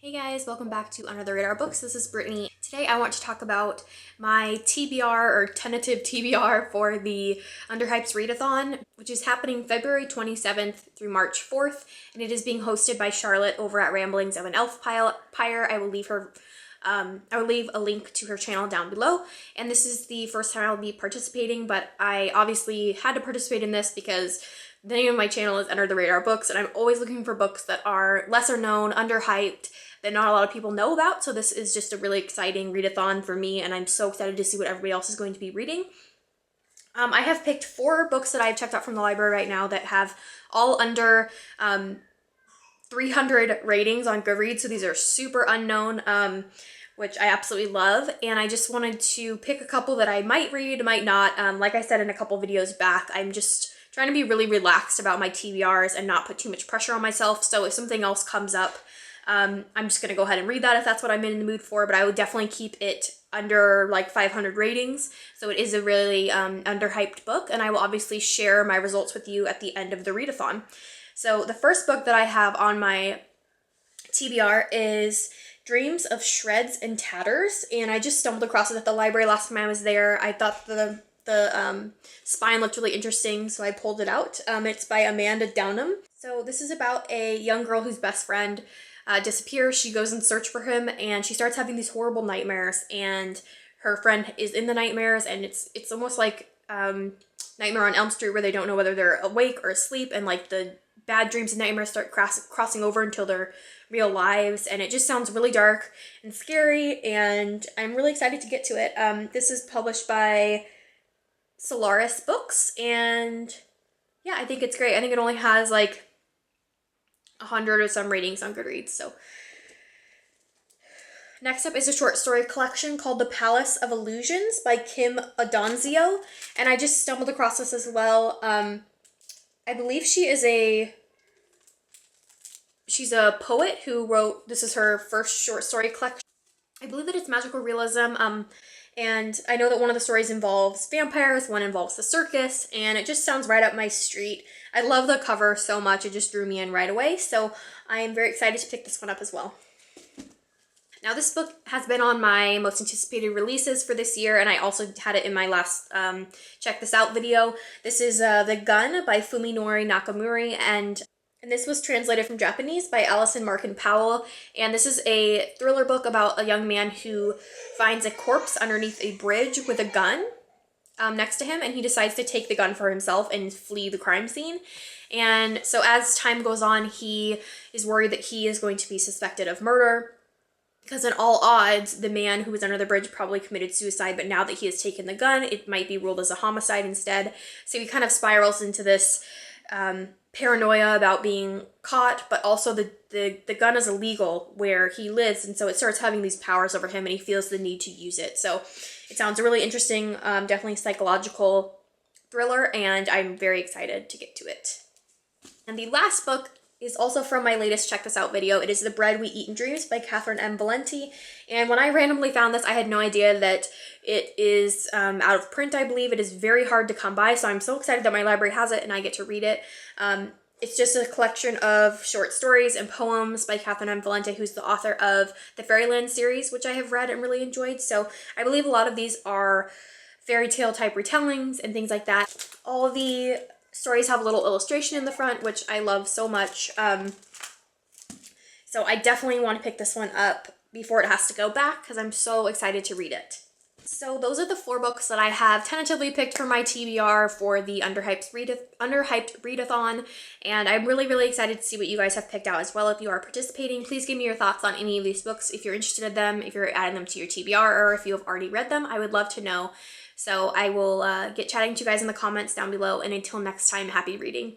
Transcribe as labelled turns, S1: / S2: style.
S1: Hey guys, welcome back to Under the Radar Books. This is Brittany. Today I want to talk about my TBR or tentative TBR for the Underhyped's Readathon, which is happening February 27th through March 4th, and it is being hosted by Charlotte over at Ramblings of an Elf Pyre. I will leave a link to her channel down below, and this is the first time I'll be participating, but I obviously had to participate in this because the name of my channel is Under the Radar Books, and I'm always looking for books that are lesser known, underhyped, that not a lot of people know about, so this is just a really exciting readathon for me, and I'm so excited to see what everybody else is going to be reading. I have picked 4 books that I've checked out from the library right now that have all under 300 ratings on Goodreads, so these are super unknown, which I absolutely love, and I just wanted to pick a couple that I might read, might not. Like I said in a couple videos back, I'm just trying to be really relaxed about my TBRs and not put too much pressure on myself, so if something else comes up, I'm just going to go ahead and read that if that's what I'm in the mood for, but I would definitely keep it under like 500 ratings, so it is a really underhyped book, and I will obviously share my results with you at the end of the readathon. So the first book that I have on my TBR is Dreams of Shreds and Tatters, and I just stumbled across it at the library last time I was there. I thought the spine looked really interesting, so I pulled it out. It's by Amanda Downun. So this is about a young girl whose best friend disappears. She goes in search for him, and she starts having these horrible nightmares, and her friend is in the nightmares, and it's almost like Nightmare on Elm Street, where they don't know whether they're awake or asleep, and like the bad dreams and nightmares start crossing over until they're real lives, and it just sounds really dark and scary, and I'm really excited to get to it. This is published by Solaris Books, and yeah, I think it's great. I think it only has like 100 or some ratings on Goodreads. So next up is a short story collection called The Palace of Illusions by Kim Addonizio, and I just stumbled across this as well. I believe she's a poet who wrote, this is her first short story collection. I believe that it's magical realism, and I know that one of the stories involves vampires, one involves the circus, and it just sounds right up my street. I love the cover so much, it just drew me in right away, so I am very excited to pick this one up as well. Now this book has been on my most anticipated releases for this year, and I also had it in my last check this out video. This is The Gun by Fuminori Nakamura, and this was translated from Japanese by Allison Markin Powell, and this is a thriller book about a young man who finds a corpse underneath a bridge with a gun next to him, and he decides to take the gun for himself and flee the crime scene. And so as time goes on, he is worried that he is going to be suspected of murder, because in all odds, the man who was under the bridge probably committed suicide, but now that he has taken the gun, it might be ruled as a homicide instead. So he kind of spirals into this paranoia about being caught, but also the gun is illegal where he lives, and so it starts having these powers over him, and he feels the need to use it. So it sounds really interesting, definitely psychological thriller, and I'm very excited to get to it. And the last book is also from my latest Check This Out video. It is The Bread We Eat in Dreams by Catherynne and Valente. And when I randomly found this, I had no idea that it is out of print, I believe. It is very hard to come by, so I'm so excited that my library has it and I get to read it. It's just a collection of short stories and poems by Catherynne and Valente, who's the author of the Fairyland series, which I have read and really enjoyed. So I believe a lot of these are fairy tale type retellings and things like that. All the stories have a little illustration in the front, which I love so much. So I definitely want to pick this one up before it has to go back, because I'm so excited to read it. So those are the 4 books that I have tentatively picked for my TBR for the Underhyped Readathon, and I'm really, really excited to see what you guys have picked out as well. If you are participating, please give me your thoughts on any of these books, if you're interested in them, if you're adding them to your TBR, or if you have already read them. I would love to know. So I will get chatting to you guys in the comments down below, and until next time, happy reading.